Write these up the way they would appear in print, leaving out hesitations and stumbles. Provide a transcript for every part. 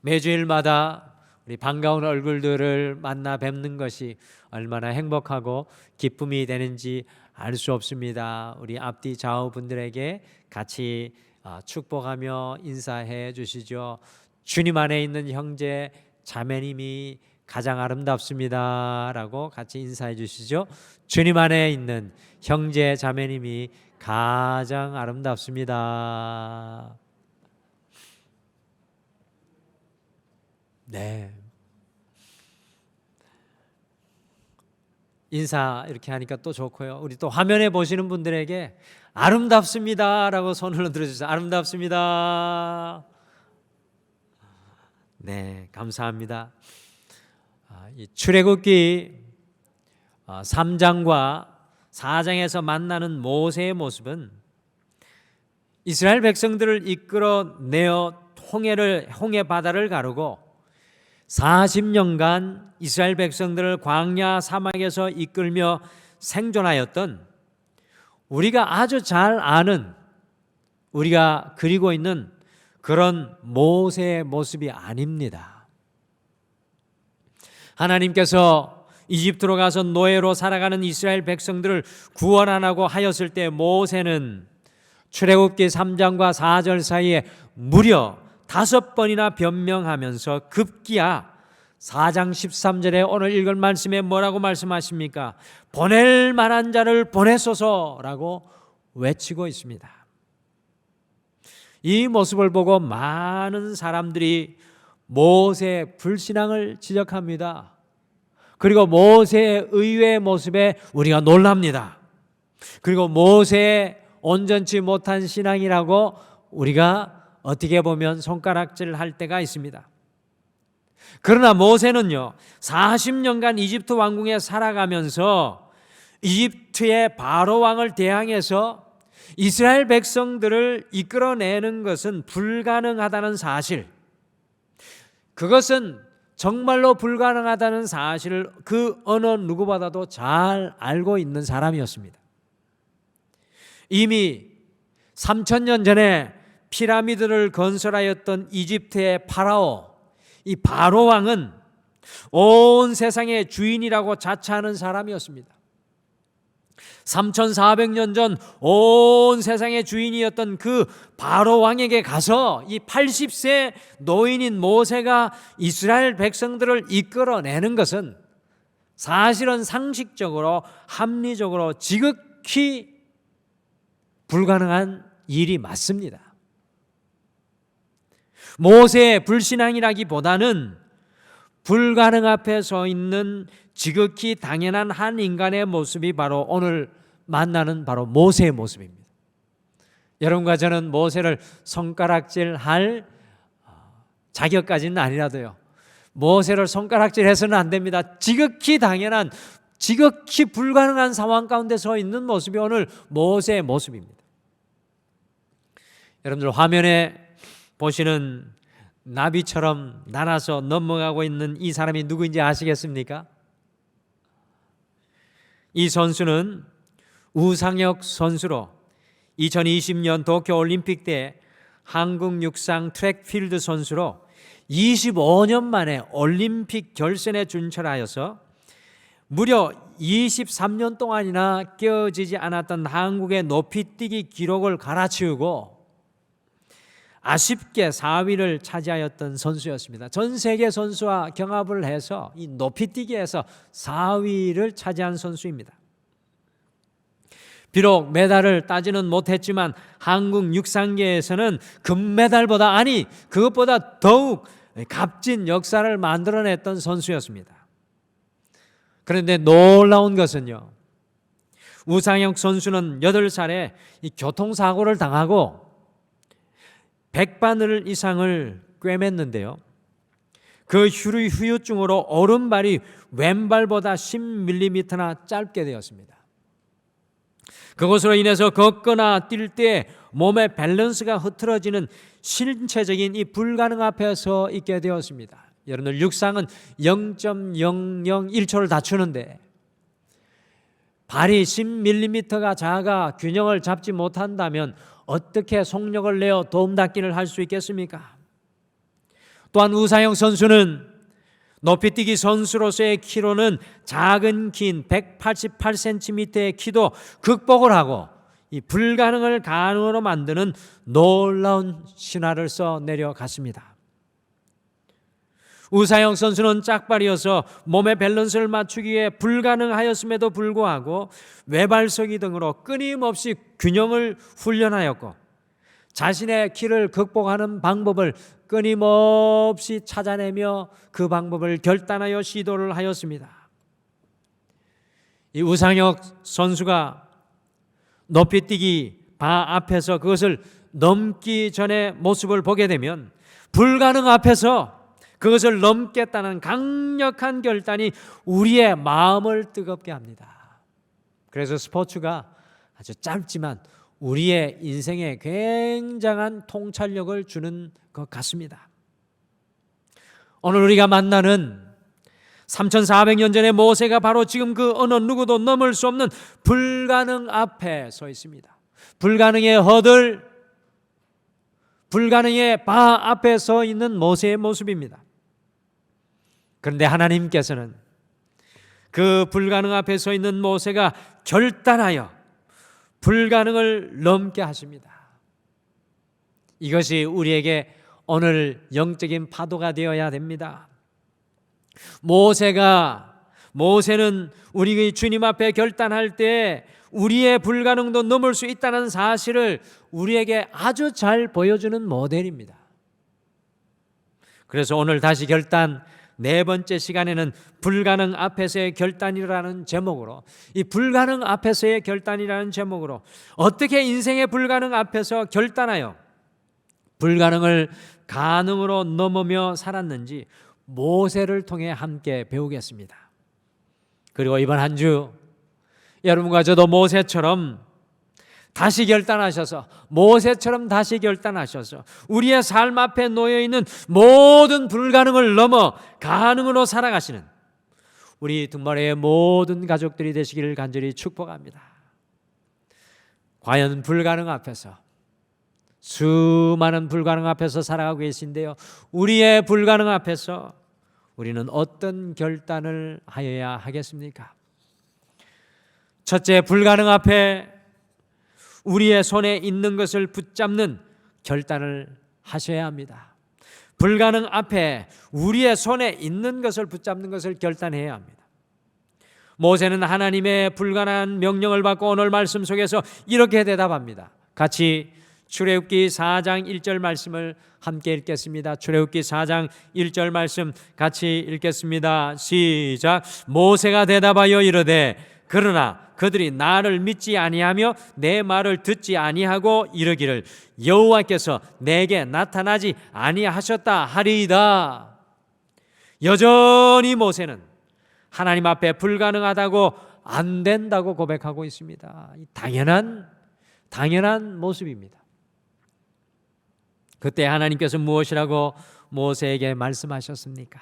매주일마다 우리 반가운 얼굴들을 만나 뵙는 것이 얼마나 행복하고 기쁨이 되는지 알 수 없습니다. 우리 앞뒤 좌우 분들에게 같이 축복하며 인사해 주시죠. 주님 안에 있는 형제 자매님이 가장 아름답습니다 라고 같이 인사해 주시죠. 주님 안에 있는 형제 자매님이 가장 아름답습니다. 네. 인사 이렇게 하니까 또 좋고요. 우리 또 화면에 보시는 분들에게 아름답습니다 라고 손을 흔들어 주세요. 아름답습니다. 네, 감사합니다. 이 출애굽기 3장과 4장에서 만나는 모세의 모습은 이스라엘 백성들을 이끌어내어 홍해 바다를 가르고 40년간 이스라엘 백성들을 광야 사막에서 이끌며 생존하였던 우리가 아주 잘 아는, 우리가 그리고 있는 그런 모세의 모습이 아닙니다. 하나님께서 이집트로 가서 노예로 살아가는 이스라엘 백성들을 구원하라고 하였을 때 모세는 출애굽기 3장과 4절 사이에 무려 5번이나 변명하면서 급기야 4장 13절에 오늘 읽을 말씀에 뭐라고 말씀하십니까? 보낼 만한 자를 보내소서라고 외치고 있습니다. 이 모습을 보고 많은 사람들이 모세의 불신앙을 지적합니다. 그리고 모세의 의외의 모습에 우리가 놀랍니다. 그리고 모세의 온전치 못한 신앙이라고 우리가 어떻게 보면 손가락질 할 때가 있습니다. 그러나 모세는요 40년간 이집트 왕궁에 살아가면서 이집트의 바로 왕을 대항해서 이스라엘 백성들을 이끌어내는 것은 불가능하다는 사실, 그것은 정말로 불가능하다는 사실을 그 어느 누구보다도 잘 알고 있는 사람이었습니다. 이미 3000년 전에 피라미드를 건설하였던 이집트의 파라오, 이 바로 왕은 온 세상의 주인이라고 자처하는 사람이었습니다. 3400년 전 온 세상의 주인이었던 그 바로 왕에게 가서 이 80세 노인인 모세가 이스라엘 백성들을 이끌어내는 것은 사실은 상식적으로 합리적으로 지극히 불가능한 일이 맞습니다. 모세의 불신앙이라기보다는 불가능 앞에 서 있는 지극히 당연한 한 인간의 모습이 바로 오늘 만나는 바로 모세의 모습입니다. 여러분과 저는 모세를 손가락질할 자격까지는 아니라도요, 모세를 손가락질해서는 안 됩니다. 지극히 당연한, 지극히 불가능한 상황 가운데 서 있는 모습이 오늘 모세의 모습입니다. 여러분들 화면에 보시는 나비처럼 날아서 넘어가고 있는 이 사람이 누구인지 아시겠습니까? 이 선수는 우상혁 선수로 2020년 도쿄올림픽 때 한국 육상 트랙필드 선수로 25년 만에 올림픽 결선에 진출하여서 무려 23년 동안이나 깨어지지 않았던 한국의 높이뛰기 기록을 갈아치우고 아쉽게 4위를 차지하였던 선수였습니다. 전 세계 선수와 경합을 해서 이 높이뛰기에서 4위를 차지한 선수입니다. 비록 메달을 따지는 못했지만 한국 육상계에서는 금메달보다, 아니 그것보다 더욱 값진 역사를 만들어냈던 선수였습니다. 그런데 놀라운 것은요, 우상혁 선수는 8살에 이 교통사고를 당하고 백바늘 이상을 꿰맸는데요, 그 후유증으로 오른발이 왼발보다 10mm나 짧게 되었습니다. 그것으로 인해서 걷거나 뛸 때 몸의 밸런스가 흐트러지는 신체적인 이 불가능 앞에 서 있게 되었습니다. 여러분들 육상은 0.001초를 다추는데 발이 10mm가 작아 균형을 잡지 못한다면 어떻게 속력을 내어 도움닫기를 할 수 있겠습니까? 또한 우상혁 선수는 높이뛰기 선수로서의 키로는 작은 긴 188cm의 키도 극복을 하고 이 불가능을 가능으로 만드는 놀라운 신화를 써 내려갔습니다. 우상혁 선수는 짝발이어서 몸의 밸런스를 맞추기 위해 불가능하였음에도 불구하고 외발서기 등으로 끊임없이 균형을 훈련하였고 자신의 키를 극복하는 방법을 끊임없이 찾아내며 그 방법을 결단하여 시도를 하였습니다. 이 우상혁 선수가 높이뛰기 바 앞에서 그것을 넘기 전의 모습을 보게 되면 불가능 앞에서 그것을 넘겠다는 강력한 결단이 우리의 마음을 뜨겁게 합니다. 그래서 스포츠가 아주 짧지만 우리의 인생에 굉장한 통찰력을 주는 것 같습니다. 오늘 우리가 만나는 3400년 전의 모세가 바로 지금 그 어느 누구도 넘을 수 없는 불가능 앞에 서 있습니다. 불가능의 허들, 불가능의 바 앞에 서 있는 모세의 모습입니다. 그런데 하나님께서는 그 불가능 앞에 서 있는 모세가 결단하여 불가능을 넘게 하십니다. 이것이 우리에게 오늘 영적인 파도가 되어야 됩니다. 모세는 우리의 주님 앞에 결단할 때 우리의 불가능도 넘을 수 있다는 사실을 우리에게 아주 잘 보여주는 모델입니다. 그래서 오늘 다시 결단 네 번째 시간에는 불가능 앞에서의 결단이라는 제목으로, 이 불가능 앞에서의 결단이라는 제목으로 어떻게 인생의 불가능 앞에서 결단하여 불가능을 가능으로 넘으며 살았는지 모세를 통해 함께 배우겠습니다. 그리고 이번 한 주 여러분과 저도 모세처럼 다시 결단하셔서, 모세처럼 다시 결단하셔서 우리의 삶 앞에 놓여있는 모든 불가능을 넘어 가능으로 살아가시는 우리 둥마리의 모든 가족들이 되시기를 간절히 축복합니다. 과연 불가능 앞에서, 수많은 불가능 앞에서 살아가고 계신데요, 우리의 불가능 앞에서 우리는 어떤 결단을 하여야 하겠습니까? 첫째, 불가능 앞에 우리의 손에 있는 것을 붙잡는 결단을 하셔야 합니다. 불가능 앞에 우리의 손에 있는 것을 붙잡는 것을 결단해야 합니다. 모세는 하나님의 불가능한 명령을 받고 오늘 말씀 속에서 이렇게 대답합니다. 같이 출애굽기 4장 1절 말씀을 함께 읽겠습니다. 출애굽기 4장 1절 말씀 같이 읽겠습니다. 시작. 모세가 대답하여 이르되 그러나 그들이 나를 믿지 아니하며 내 말을 듣지 아니하고 이르기를 여호와께서 내게 나타나지 아니하셨다 하리이다. 여전히 모세는 하나님 앞에 불가능하다고 안 된다고 고백하고 있습니다. 당연한 모습입니다. 그때 하나님께서 무엇이라고 모세에게 말씀하셨습니까?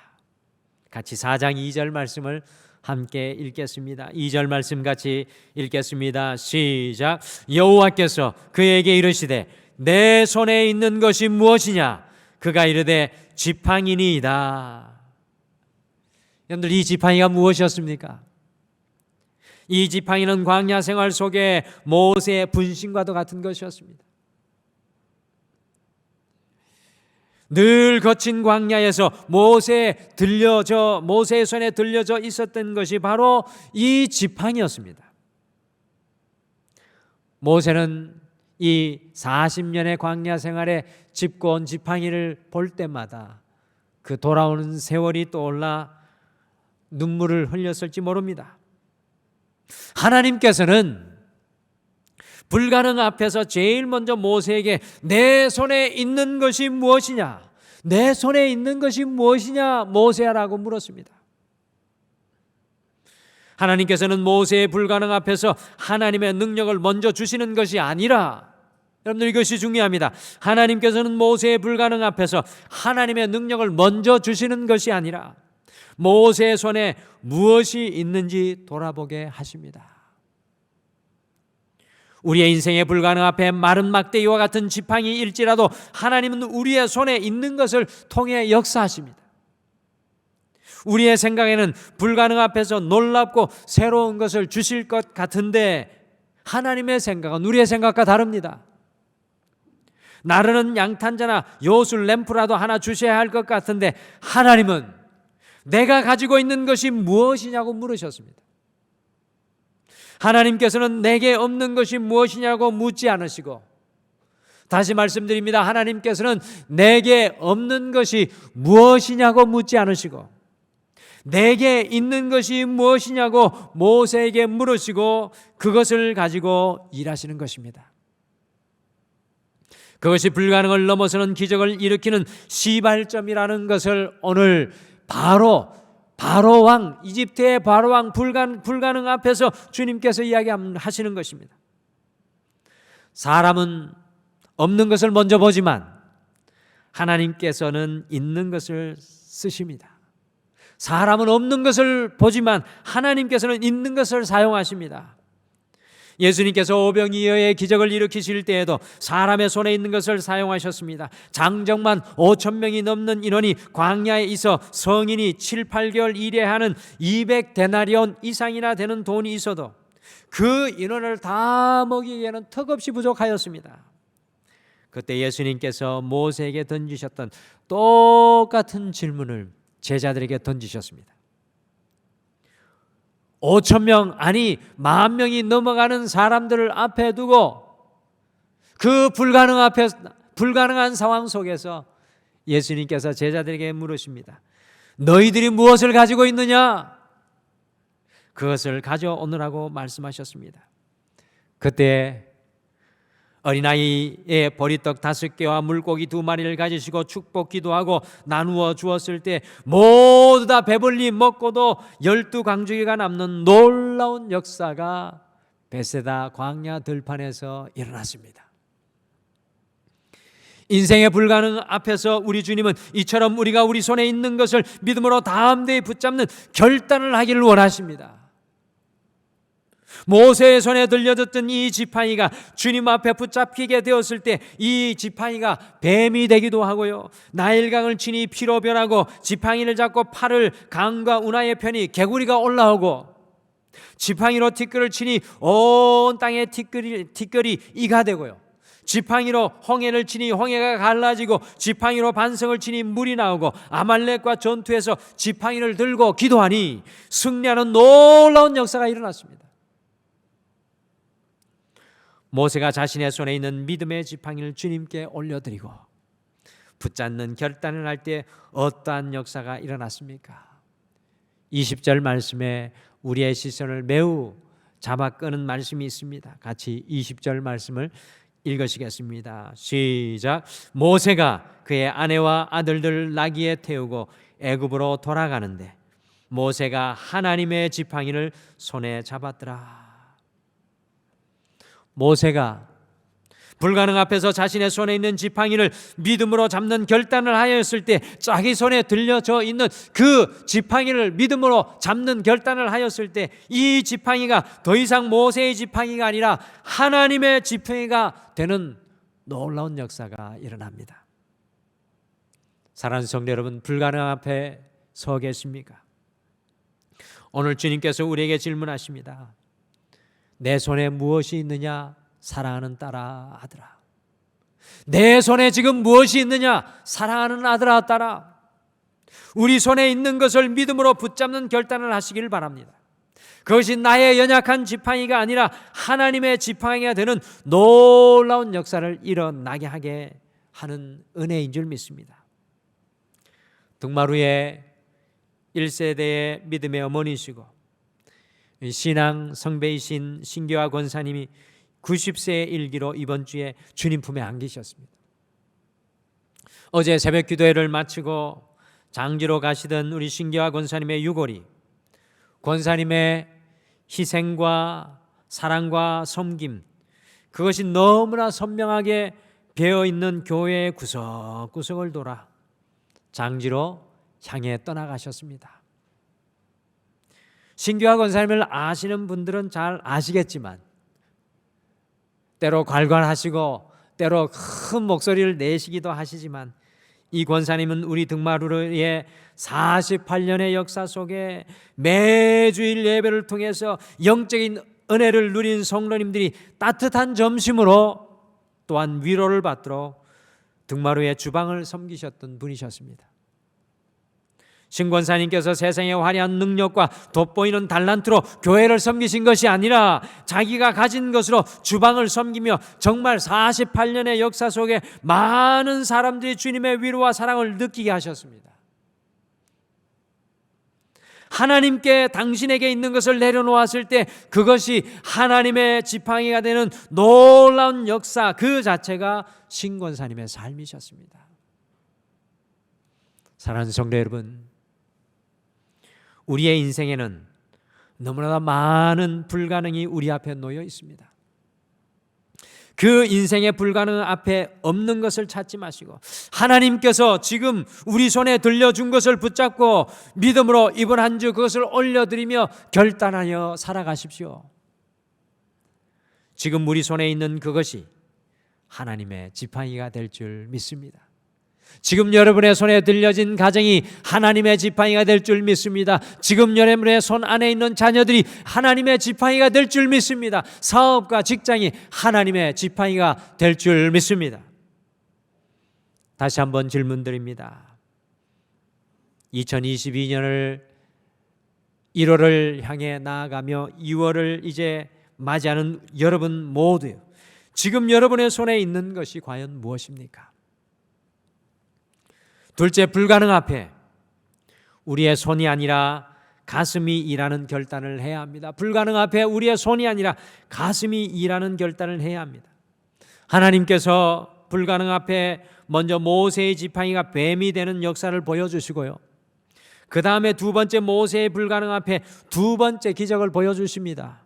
같이 4장 2절 말씀을 함께 읽겠습니다. 2절 말씀 같이 읽겠습니다. 시작. 여호와께서 그에게 이르시되 내 손에 있는 것이 무엇이냐? 그가 이르되 지팡이니이다. 여러분들, 이 지팡이가 무엇이었습니까? 이 지팡이는 광야 생활 속에 모세의 분신과도 같은 것이었습니다. 늘 거친 광야에서 모세의 손에 들려져 있었던 것이 바로 이 지팡이였습니다. 모세는 이 40년의 광야 생활에 짚고 온 지팡이를 볼 때마다 그 돌아오는 세월이 떠올라 눈물을 흘렸을지 모릅니다. 하나님께서는 불가능 앞에서 제일 먼저 모세에게 내 손에 있는 것이 무엇이냐? 내 손에 있는 것이 무엇이냐? 모세야라고 물었습니다. 하나님께서는 모세의 불가능 앞에서 하나님의 능력을 먼저 주시는 것이 아니라, 여러분들 이것이 중요합니다. 하나님께서는 모세의 불가능 앞에서 하나님의 능력을 먼저 주시는 것이 아니라 모세의 손에 무엇이 있는지 돌아보게 하십니다. 우리의 인생의 불가능 앞에 마른 막대기와 같은 지팡이 일지라도 하나님은 우리의 손에 있는 것을 통해 역사하십니다. 우리의 생각에는 불가능 앞에서 놀랍고 새로운 것을 주실 것 같은데 하나님의 생각은 우리의 생각과 다릅니다. 나르는 양탄자나 요술 램프라도 하나 주셔야 할 것 같은데 하나님은 내가 가지고 있는 것이 무엇이냐고 물으셨습니다. 하나님께서는 내게 없는 것이 무엇이냐고 묻지 않으시고, 다시 말씀드립니다. 하나님께서는 내게 없는 것이 무엇이냐고 묻지 않으시고, 내게 있는 것이 무엇이냐고 모세에게 물으시고 그것을 가지고 일하시는 것입니다. 그것이 불가능을 넘어서는 기적을 일으키는 시발점이라는 것을 오늘 바로 왕, 이집트의 바로 왕 불가능 앞에서 주님께서 이야기하시는 것입니다. 사람은 없는 것을 먼저 보지만 하나님께서는 있는 것을 쓰십니다. 사람은 없는 것을 보지만 하나님께서는 있는 것을 사용하십니다. 예수님께서 오병이어의 기적을 일으키실 때에도 사람의 손에 있는 것을 사용하셨습니다. 장정만 5,000명이 넘는 인원이 광야에 있어 성인이 7, 8개월 일해하는 200데나리온 이상이나 되는 돈이 있어도 그 인원을 다 먹이기에는 턱없이 부족하였습니다. 그때 예수님께서 모세에게 던지셨던 똑같은 질문을 제자들에게 던지셨습니다. 5,000명 아니 10,000명이 넘어가는 사람들을 앞에 두고 그 불가능한 상황 속에서 예수님께서 제자들에게 물으십니다. 너희들이 무엇을 가지고 있느냐? 그것을 가져오느라고 말씀하셨습니다. 그때 어린아이의 보리떡 5개와 물고기 2마리를 가지시고 축복 기도하고 나누어 주었을 때 모두 다 배불리 먹고도 12강주기가 남는 놀라운 역사가 베세다 광야 들판에서 일어났습니다. 인생의 불가능 앞에서 우리 주님은 이처럼 우리가 우리 손에 있는 것을 믿음으로 담대히 붙잡는 결단을 하기를 원하십니다. 모세의 손에 들려졌던 이 지팡이가 주님 앞에 붙잡히게 되었을 때 이 지팡이가 뱀이 되기도 하고요, 나일강을 치니 피로 변하고, 지팡이를 잡고 팔을 강과 운하의 편이 개구리가 올라오고, 지팡이로 티끌을 치니 온 땅에 티끌이 이가 되고요, 지팡이로 홍해를 치니 홍해가 갈라지고, 지팡이로 반성을 치니 물이 나오고, 아말렉과 전투에서 지팡이를 들고 기도하니 승리하는 놀라운 역사가 일어났습니다. 모세가 자신의 손에 있는 믿음의 지팡이를 주님께 올려드리고 붙잡는 결단을 할 때 어떠한 역사가 일어났습니까? 20절 말씀에 우리의 시선을 매우 잡아 끄는 말씀이 있습니다. 같이 20절 말씀을 읽으시겠습니다. 시작. 모세가 그의 아내와 아들들을 나귀에 태우고 애굽으로 돌아가는데 모세가 하나님의 지팡이를 손에 잡았더라. 모세가 불가능 앞에서 자신의 손에 있는 지팡이를 믿음으로 잡는 결단을 하였을 때, 자기 손에 들려져 있는 그 지팡이를 믿음으로 잡는 결단을 하였을 때 이 지팡이가 더 이상 모세의 지팡이가 아니라 하나님의 지팡이가 되는 놀라운 역사가 일어납니다. 사랑하는 성도 여러분, 불가능 앞에 서 계십니까? 오늘 주님께서 우리에게 질문하십니다. 내 손에 무엇이 있느냐? 사랑하는 딸아, 아들아. 내 손에 지금 무엇이 있느냐? 사랑하는 아들아, 딸아. 우리 손에 있는 것을 믿음으로 붙잡는 결단을 하시길 바랍니다. 그것이 나의 연약한 지팡이가 아니라 하나님의 지팡이가 되는 놀라운 역사를 일어나게 하게 하는 은혜인 줄 믿습니다. 등마루의 1세대의 믿음의 어머니시고 신앙 성배이신 신교화 권사님이 90세의 일기로 이번 주에 주님 품에 안기셨습니다. 어제 새벽 기도회를 마치고 장지로 가시던 우리 신교화 권사님의 유골이 권사님의 희생과 사랑과 섬김, 그것이 너무나 선명하게 배어있는 교회의 구석구석을 돌아 장지로 향해 떠나가셨습니다. 신교화 권사님을 아시는 분들은 잘 아시겠지만 때로 괄괄하시고 때로 큰 목소리를 내시기도 하시지만 이 권사님은 우리 등마루의 48년의 역사 속에 매주일 예배를 통해서 영적인 은혜를 누린 성도님들이 따뜻한 점심으로 또한 위로를 받도록 등마루의 주방을 섬기셨던 분이셨습니다. 신 권사님께서 세상의 화려한 능력과 돋보이는 달란트로 교회를 섬기신 것이 아니라 자기가 가진 것으로 주방을 섬기며 정말 48년의 역사 속에 많은 사람들이 주님의 위로와 사랑을 느끼게 하셨습니다. 하나님께 당신에게 있는 것을 내려놓았을 때 그것이 하나님의 지팡이가 되는 놀라운 역사, 그 자체가 신 권사님의 삶이셨습니다. 사랑하는 성도 여러분, 우리의 인생에는 너무나 많은 불가능이 우리 앞에 놓여 있습니다. 그 인생의 불가능 앞에 없는 것을 찾지 마시고 하나님께서 지금 우리 손에 들려준 것을 붙잡고 믿음으로 이번 한 주 그것을 올려드리며 결단하여 살아가십시오. 지금 우리 손에 있는 그것이 하나님의 지팡이가 될 줄 믿습니다. 지금 여러분의 손에 들려진 가정이 하나님의 지팡이가 될 줄 믿습니다. 지금 여러분의 손 안에 있는 자녀들이 하나님의 지팡이가 될 줄 믿습니다. 사업과 직장이 하나님의 지팡이가 될 줄 믿습니다. 다시 한번 질문드립니다. 2022년을 1월을 향해 나아가며 2월을 이제 맞이하는 여러분 모두, 지금 여러분의 손에 있는 것이 과연 무엇입니까? 둘째, 불가능 앞에 우리의 손이 아니라 가슴이 일하는 결단을 해야 합니다. 불가능 앞에 우리의 손이 아니라 가슴이 일하는 결단을 해야 합니다. 하나님께서 불가능 앞에 먼저 모세의 지팡이가 뱀이 되는 역사를 보여주시고요, 그 다음에 두 번째 모세의 불가능 앞에 두 번째 기적을 보여주십니다.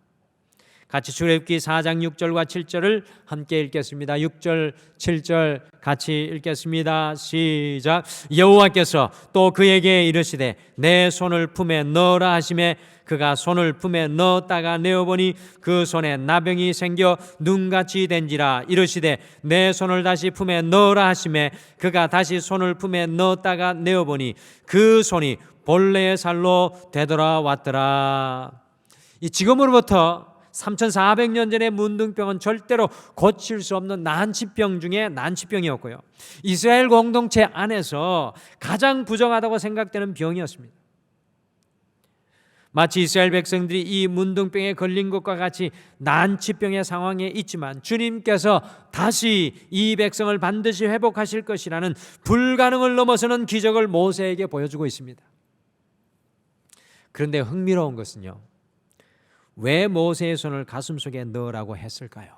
같이 출애굽기 4장 6절과 7절을 함께 읽겠습니다. 6절 7절 같이 읽겠습니다. 시작. 여호와께서 또 그에게 이르시되 내 손을 품에 넣으라 하시매 그가 손을 품에 넣었다가 내어보니 그 손에 나병이 생겨 눈같이 된지라. 이르시되 내 손을 다시 품에 넣으라 하시매 그가 다시 손을 품에 넣었다가 내어보니 그 손이 본래의 살로 되돌아왔더라. 이 지금으로부터 3,400년 전의 문둥병은 절대로 고칠 수 없는 난치병 중에 난치병이었고요, 이스라엘 공동체 안에서 가장 부정하다고 생각되는 병이었습니다. 마치 이스라엘 백성들이 이 문둥병에 걸린 것과 같이 난치병의 상황에 있지만 주님께서 다시 이 백성을 반드시 회복하실 것이라는 불가능을 넘어서는 기적을 모세에게 보여주고 있습니다. 그런데 흥미로운 것은요, 왜 모세의 손을 가슴속에 넣으라고 했을까요?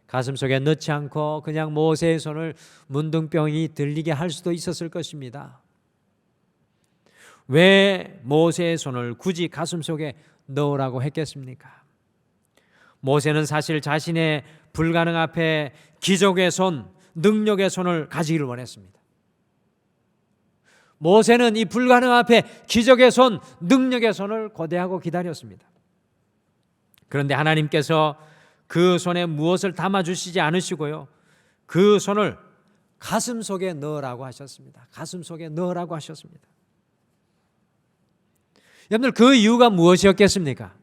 가슴속에 넣지 않고 그냥 모세의 손을 문둥병이 들리게 할 수도 있었을 것입니다. 왜 모세의 손을 굳이 가슴속에 넣으라고 했겠습니까? 모세는 사실 자신의 불가능 앞에 기적의 손, 능력의 손을 가지기를 원했습니다. 모세는 이 불가능 앞에 기적의 손, 능력의 손을 고대하고 기다렸습니다. 그런데 하나님께서 그 손에 무엇을 담아주시지 않으시고요, 그 손을 가슴 속에 넣으라고 하셨습니다. 가슴 속에 넣으라고 하셨습니다. 여러분들, 그 이유가 무엇이었겠습니까?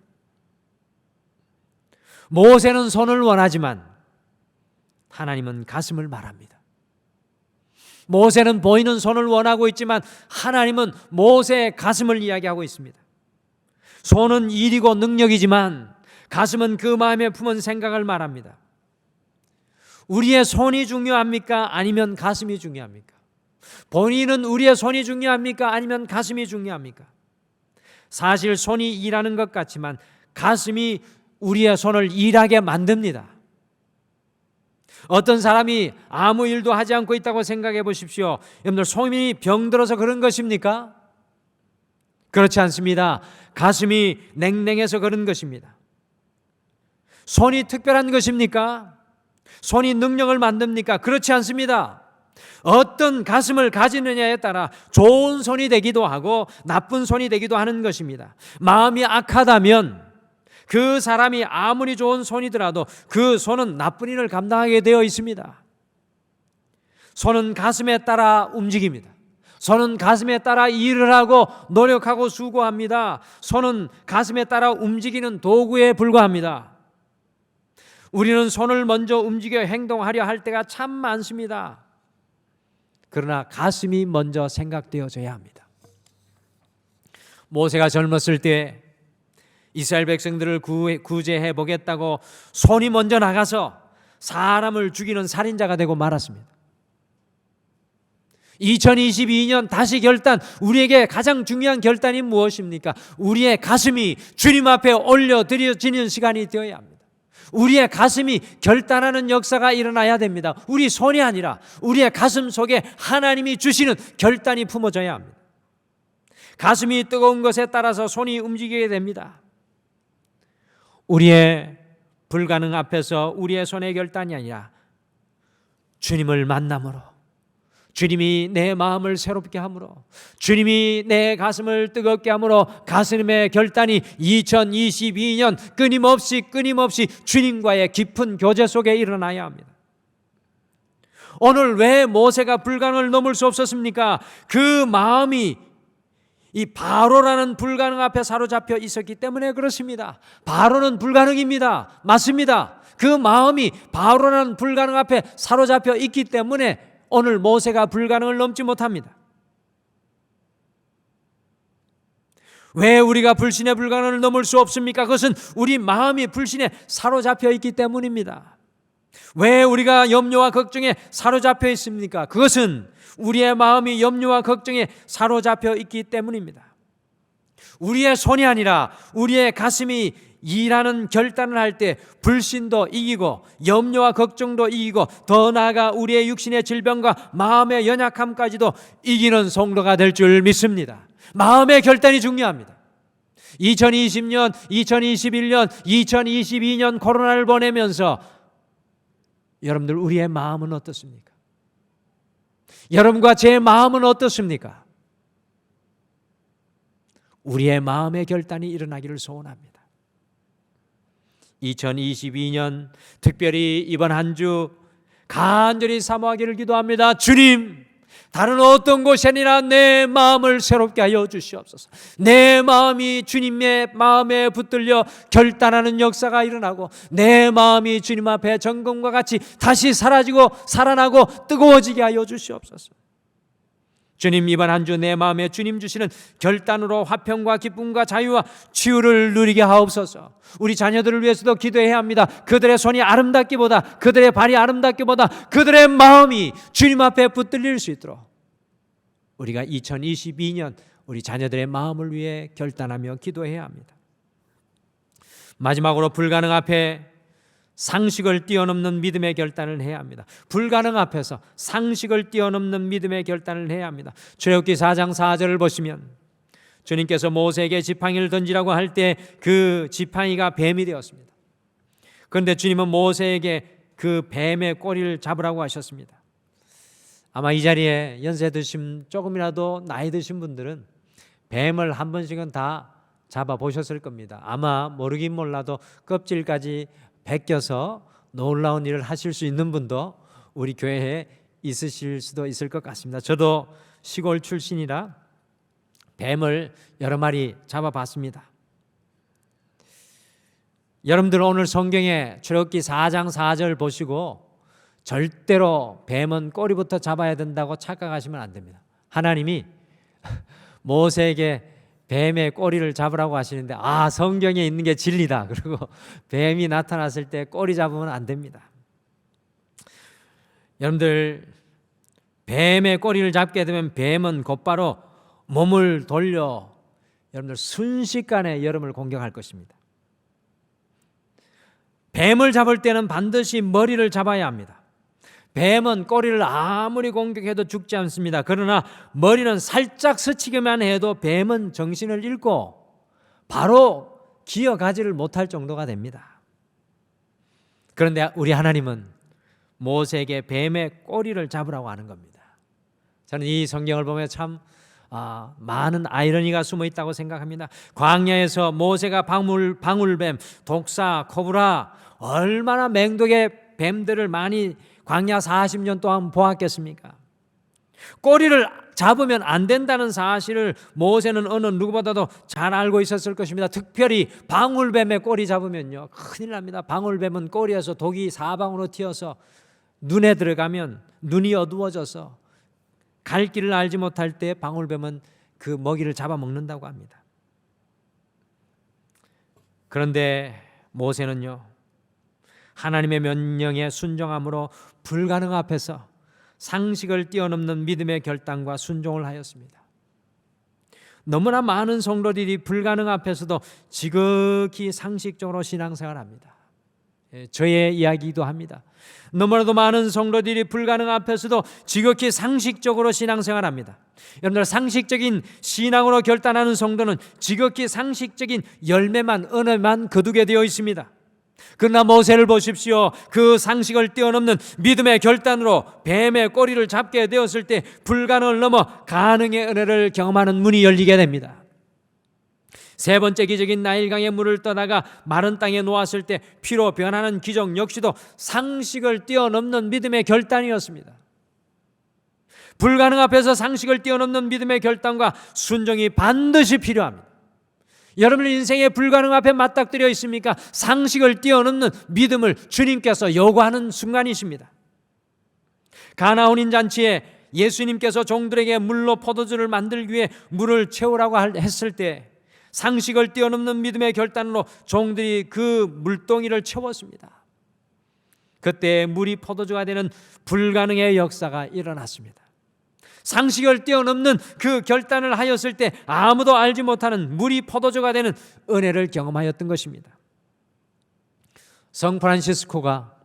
모세는 손을 원하지만 하나님은 가슴을 말합니다. 모세는 보이는 손을 원하고 있지만 하나님은 모세의 가슴을 이야기하고 있습니다. 손은 일이고 능력이지만 가슴은 그 마음에 품은 생각을 말합니다. 우리의 손이 중요합니까? 아니면 가슴이 중요합니까? 본인은 우리의 손이 중요합니까? 아니면 가슴이 중요합니까? 사실 손이 일하는 것 같지만 가슴이 우리의 손을 일하게 만듭니다. 어떤 사람이 아무 일도 하지 않고 있다고 생각해 보십시오. 여러분들, 손이 병들어서 그런 것입니까? 그렇지 않습니다. 가슴이 냉랭해서 그런 것입니다. 손이 특별한 것입니까? 손이 능력을 만듭니까? 그렇지 않습니다. 어떤 가슴을 가지느냐에 따라 좋은 손이 되기도 하고 나쁜 손이 되기도 하는 것입니다. 마음이 악하다면 그 사람이 아무리 좋은 손이더라도 그 손은 나쁜 일을 감당하게 되어 있습니다. 손은 가슴에 따라 움직입니다. 손은 가슴에 따라 일을 하고 노력하고 수고합니다. 손은 가슴에 따라 움직이는 도구에 불과합니다. 우리는 손을 먼저 움직여 행동하려 할 때가 참 많습니다. 그러나 가슴이 먼저 생각되어져야 합니다. 모세가 젊었을 때 이스라엘 백성들을 구제해 보겠다고 손이 먼저 나가서 사람을 죽이는 살인자가 되고 말았습니다. 2022년 다시 결단, 우리에게 가장 중요한 결단이 무엇입니까? 우리의 가슴이 주님 앞에 올려드려지는 시간이 되어야 합니다. 우리의 가슴이 결단하는 역사가 일어나야 됩니다. 우리 손이 아니라 우리의 가슴 속에 하나님이 주시는 결단이 품어져야 합니다. 가슴이 뜨거운 것에 따라서 손이 움직이게 됩니다. 우리의 불가능 앞에서 우리의 손의 결단이 아니라 주님을 만남으로, 주님이 내 마음을 새롭게 함으로, 주님이 내 가슴을 뜨겁게 함으로 가슴의 결단이 2022년 끊임없이 주님과의 깊은 교제 속에 일어나야 합니다. 오늘 왜 모세가 불가능을 넘을 수 없었습니까? 그 마음이 이 바로라는 불가능 앞에 사로잡혀 있었기 때문에 그렇습니다. 바로는 불가능입니다. 맞습니다. 그 마음이 바로라는 불가능 앞에 사로잡혀 있기 때문에 오늘 모세가 불가능을 넘지 못합니다. 왜 우리가 불신의 불가능을 넘을 수 없습니까? 그것은 우리 마음이 불신에 사로잡혀 있기 때문입니다. 왜 우리가 염려와 걱정에 사로잡혀 있습니까? 그것은 우리의 마음이 염려와 걱정에 사로잡혀 있기 때문입니다. 우리의 손이 아니라 우리의 가슴이 일하는 결단을 할 때 불신도 이기고 염려와 걱정도 이기고 더 나아가 우리의 육신의 질병과 마음의 연약함까지도 이기는 성도가 될 줄 믿습니다. 마음의 결단이 중요합니다. 2020년, 2021년, 2022년 코로나를 보내면서 여러분들 우리의 마음은 어떻습니까? 여러분과 제 마음은 어떻습니까? 우리의 마음의 결단이 일어나기를 소원합니다. 2022년 특별히 이번 한 주 간절히 사모하기를 기도합니다. 주님, 다른 어떤 곳이 아니라 내 마음을 새롭게 하여 주시옵소서. 내 마음이 주님의 마음에 붙들려 결단하는 역사가 일어나고 내 마음이 주님 앞에 정금과 같이 다시 사라지고 살아나고 뜨거워지게 하여 주시옵소서. 주님, 이번 한 주 내 마음에 주님 주시는 결단으로 화평과 기쁨과 자유와 치유를 누리게 하옵소서. 우리 자녀들을 위해서도 기도해야 합니다. 그들의 손이 아름답기보다, 그들의 발이 아름답기보다 그들의 마음이 주님 앞에 붙들릴 수 있도록 우리가 2022년 우리 자녀들의 마음을 위해 결단하며 기도해야 합니다. 마지막으로 불가능 앞에 상식을 뛰어넘는 믿음의 결단을 해야 합니다. 불가능 앞에서 상식을 뛰어넘는 믿음의 결단을 해야 합니다. 출애굽기 4장 4절을 보시면 주님께서 모세에게 지팡이를 던지라고 할 때 그 지팡이가 뱀이 되었습니다. 그런데 주님은 모세에게 그 뱀의 꼬리를 잡으라고 하셨습니다. 아마 이 자리에 연세 드신, 조금이라도 나이 드신 분들은 뱀을 한 번씩은 다 잡아보셨을 겁니다. 아마 모르긴 몰라도 껍질까지 벗겨서 놀라운 일을 하실 수 있는 분도 우리 교회에 있으실 수도 있을 것 같습니다. 저도 시골 출신이라 뱀을 여러 마리 잡아봤습니다. 여러분들 오늘 성경에 출애굽기 4장 4절 보시고 절대로 뱀은 꼬리부터 잡아야 된다고 착각하시면 안 됩니다. 하나님이 모세에게 뱀의 꼬리를 잡으라고 하시는데 성경에 있는 게 진리다. 그리고 뱀이 나타났을 때 꼬리 잡으면 안 됩니다. 여러분들 뱀의 꼬리를 잡게 되면 뱀은 곧바로 몸을 돌려 여러분들 순식간에 여러분을 공격할 것입니다. 뱀을 잡을 때는 반드시 머리를 잡아야 합니다. 뱀은 꼬리를 아무리 공격해도 죽지 않습니다. 그러나 머리는 살짝 스치기만 해도 뱀은 정신을 잃고 바로 기어가지를 못할 정도가 됩니다. 그런데 우리 하나님은 모세에게 뱀의 꼬리를 잡으라고 하는 겁니다. 저는 이 성경을 보면 참 많은 아이러니가 숨어 있다고 생각합니다. 광야에서 모세가 방울뱀, 독사, 코브라, 얼마나 맹독의 뱀들을 많이 광야 40년 동안 보았겠습니까? 꼬리를 잡으면 안 된다는 사실을 모세는 어느 누구보다도 잘 알고 있었을 것입니다. 특별히 방울뱀의 꼬리 잡으면요, 큰일 납니다. 방울뱀은 꼬리에서 독이 사방으로 튀어서 눈에 들어가면 눈이 어두워져서 갈 길을 알지 못할 때 방울뱀은 그 먹이를 잡아먹는다고 합니다. 그런데 모세는요, 하나님의 명령에 순종함으로 불가능 앞에서 상식을 뛰어넘는 믿음의 결단과 순종을 하였습니다. 너무나 많은 성도들이 불가능 앞에서도 지극히 상식적으로 신앙생활합니다. 저의 이야기도 합니다. 너무나도 많은 성도들이 불가능 앞에서도 지극히 상식적으로 신앙생활합니다. 여러분들, 상식적인 신앙으로 결단하는 성도는 지극히 상식적인 열매만, 은혜만 거두게 되어 있습니다. 그러나 모세를 보십시오. 그 상식을 뛰어넘는 믿음의 결단으로 뱀의 꼬리를 잡게 되었을 때 불가능을 넘어 가능의 은혜를 경험하는 문이 열리게 됩니다. 세 번째 기적인 나일강의 물을 떠다가 마른 땅에 놓았을 때 피로 변하는 기적 역시도 상식을 뛰어넘는 믿음의 결단이었습니다. 불가능 앞에서 상식을 뛰어넘는 믿음의 결단과 순종이 반드시 필요합니다. 여러분 인생의 불가능 앞에 맞닥뜨려 있습니까? 상식을 뛰어넘는 믿음을 주님께서 요구하는 순간이십니다. 가나 혼인잔치에 예수님께서 종들에게 물로 포도주를 만들기 위해 물을 채우라고 했을 때 상식을 뛰어넘는 믿음의 결단으로 종들이 그 물동이를 채웠습니다. 그때 물이 포도주가 되는 불가능의 역사가 일어났습니다. 상식을 뛰어넘는 그 결단을 하였을 때 아무도 알지 못하는 물이 포도주가 되는 은혜를 경험하였던 것입니다. 성 프란시스코가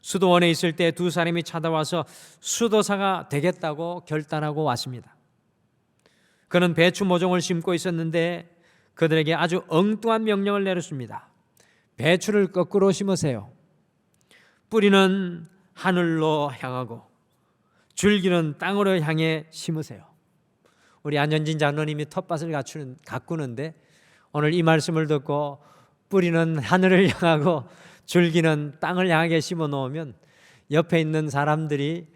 수도원에 있을 때 두 사람이 찾아와서 수도사가 되겠다고 결단하고 왔습니다. 그는 배추 모종을 심고 있었는데 그들에게 아주 엉뚱한 명령을 내렸습니다. 배추를 거꾸로 심으세요. 뿌리는 하늘로 향하고 줄기는 땅으로 향해 심으세요. 우리 안현진 장로님이 텃밭을 가꾸는데 오늘 이 말씀을 듣고 뿌리는 하늘을 향하고 줄기는 땅을 향하게 심어 놓으면 옆에 있는 사람들이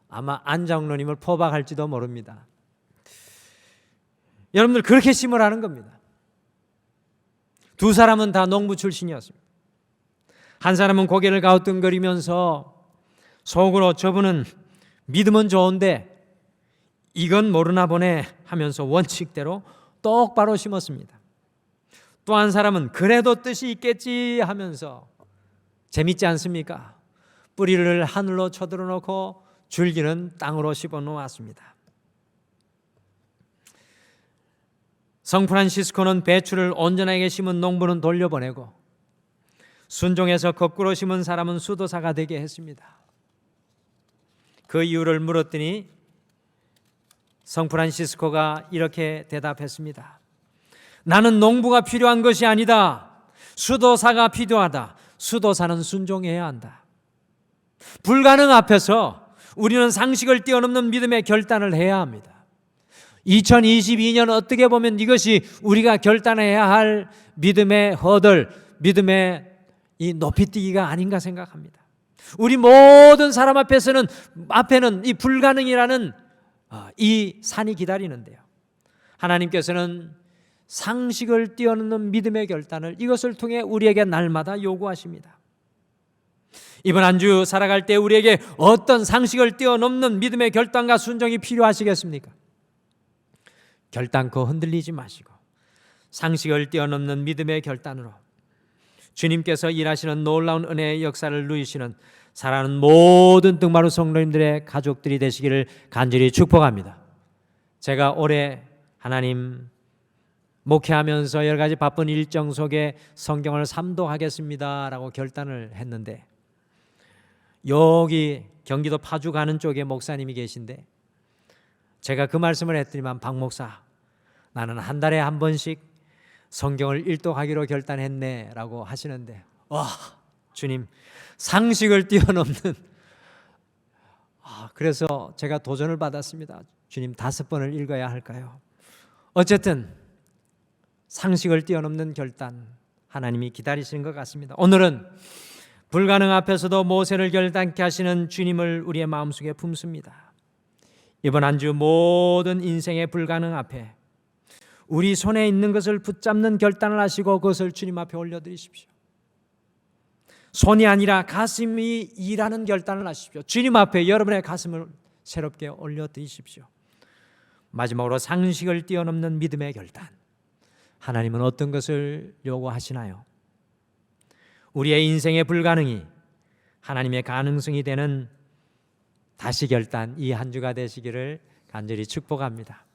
아마 안 장로님을 포박할지도 모릅니다. 여러분들, 그렇게 심으라는 겁니다. 두 사람은 다 농부 출신이었습니다. 한 사람은 고개를 가우뚱거리면서 속으로 저분은 믿음은 좋은데 이건 모르나 보네 하면서 원칙대로 똑바로 심었습니다. 또 한 사람은 그래도 뜻이 있겠지 하면서, 재밌지 않습니까? 뿌리를 하늘로 쳐들어 놓고 줄기는 땅으로 씹어 놓았습니다. 성 프란시스코는 배추를 온전하게 심은 농부는 돌려보내고 순종해서 거꾸로 심은 사람은 수도사가 되게 했습니다. 그 이유를 물었더니 성 프란시스코가 이렇게 대답했습니다. 나는 농부가 필요한 것이 아니다. 수도사가 필요하다. 수도사는 순종해야 한다. 불가능 앞에서 우리는 상식을 뛰어넘는 믿음의 결단을 해야 합니다. 2022년 어떻게 보면 이것이 우리가 결단해야 할 믿음의 허들, 믿음의 이 높이뛰기가 아닌가 생각합니다. 우리 모든 사람 앞에는 이 불가능이라는 이 산이 기다리는데요. 하나님께서는 상식을 뛰어넘는 믿음의 결단을 이것을 통해 우리에게 날마다 요구하십니다. 이번 한 주 살아갈 때 우리에게 어떤 상식을 뛰어넘는 믿음의 결단과 순종이 필요하시겠습니까? 결단코 흔들리지 마시고 상식을 뛰어넘는 믿음의 결단으로 주님께서 일하시는 놀라운 은혜의 역사를 누리시는 사랑하는 모든 등마루 성도님들의 가족들이 되시기를 간절히 축복합니다. 제가 올해 하나님 목회하면서 여러 가지 바쁜 일정 속에 성경을 삼독하겠습니다라고 결단을 했는데, 여기 경기도 파주 가는 쪽에 목사님이 계신데 제가 그 말씀을 했더니만, 박 목사, 나는 한 달에 한 번씩 성경을 일독하기로 결단했네 라고 하시는데, 와, 주님, 상식을 뛰어넘는 그래서 제가 도전을 받았습니다. 주님, 5번을 읽어야 할까요? 어쨌든 상식을 뛰어넘는 결단, 하나님이 기다리시는 것 같습니다. 오늘은 불가능 앞에서도 모세를 결단케 하시는 주님을 우리의 마음속에 품습니다. 이번 한 주 모든 인생의 불가능 앞에 우리 손에 있는 것을 붙잡는 결단을 하시고 그것을 주님 앞에 올려드리십시오. 손이 아니라 가슴이 일하는 결단을 하십시오. 주님 앞에 여러분의 가슴을 새롭게 올려드리십시오. 마지막으로 상식을 뛰어넘는 믿음의 결단. 하나님은 어떤 것을 요구하시나요? 우리의 인생의 불가능이 하나님의 가능성이 되는 다시 결단, 이 한 주가 되시기를 간절히 축복합니다.